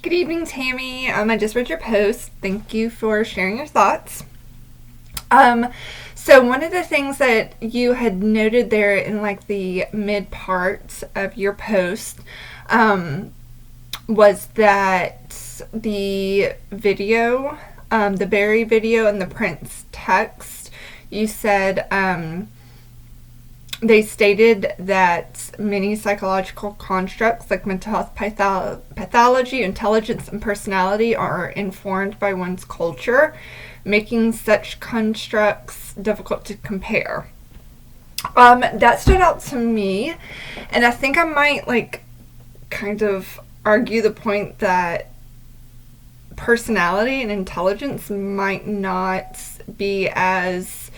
Good evening, Tammy. I just read your post. Thank you for sharing your thoughts. So one of the things that you had noted there in like the mid part of your post, was that the video, the Barry video and the Prince text, you said, they stated that many psychological constructs like mental health pathology, intelligence, and personality are informed by one's culture, making such constructs difficult to compare. That stood out to me, and I think I might kind of argue the point that personality and intelligence might not be as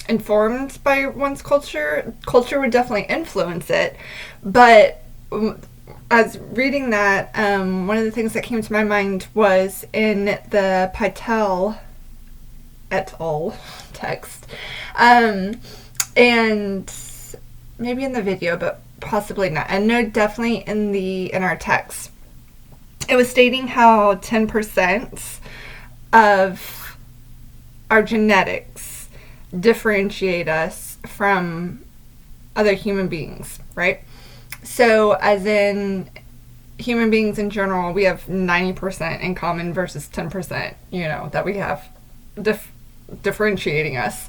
informed by one's culture. Culture would definitely influence it, but as reading that, one of the things that came to my mind was in the Patel et al. Text, and maybe in the video, but possibly not. And no, definitely in our text, it was stating how 10% of our genetics differentiate us from other human beings, right? So as in human beings in general, we have 90% in common versus 10%, that we have differentiating us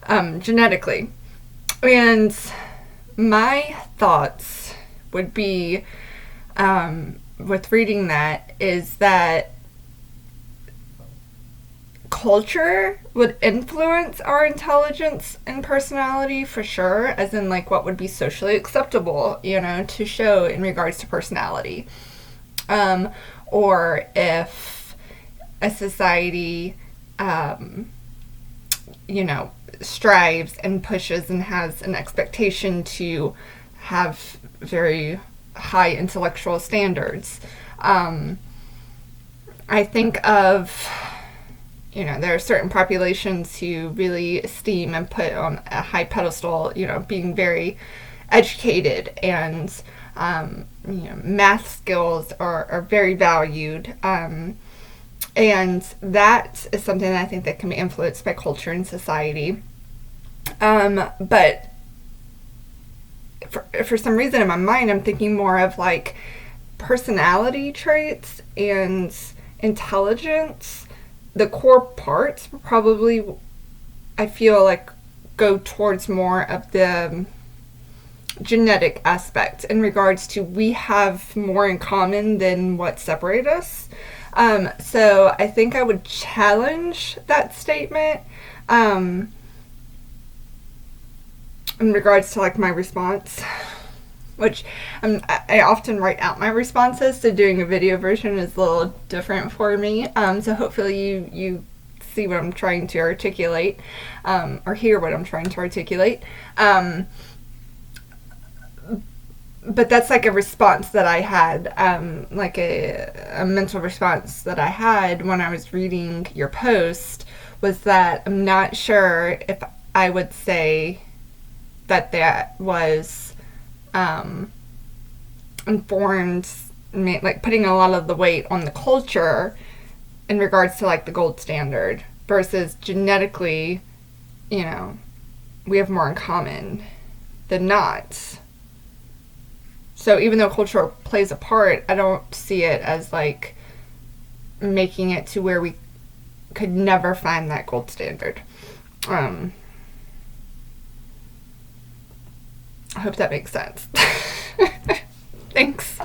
genetically. And my thoughts would be, with reading that, is that culture would influence our intelligence and personality for sure, as in like what would be socially acceptable, to show in regards to personality. Or if a society, strives and pushes and has an expectation to have very high intellectual standards. I think of, there are certain populations who really esteem and put on a high pedestal, being very educated, and, math skills are very valued. And that is something that I think that can be influenced by culture and society. But for some reason in my mind, I'm thinking more of like personality traits and intelligence. The core parts probably, I feel like, go towards more of the genetic aspect in regards to we have more in common than what separates us. So I think I would challenge that statement in regards to like my response, which I often write out my responses, so doing a video version is a little different for me. So hopefully you see what I'm trying to articulate, or hear what I'm trying to articulate. But that's like a response that I had, like a mental response that I had when I was reading your post, was that I'm not sure if I would say that was informed, like putting a lot of the weight on the culture in regards to like the gold standard versus genetically, we have more in common than not. So even though culture plays a part, I don't see it as like making it to where we could never find that gold standard. I hope that makes sense. Thanks.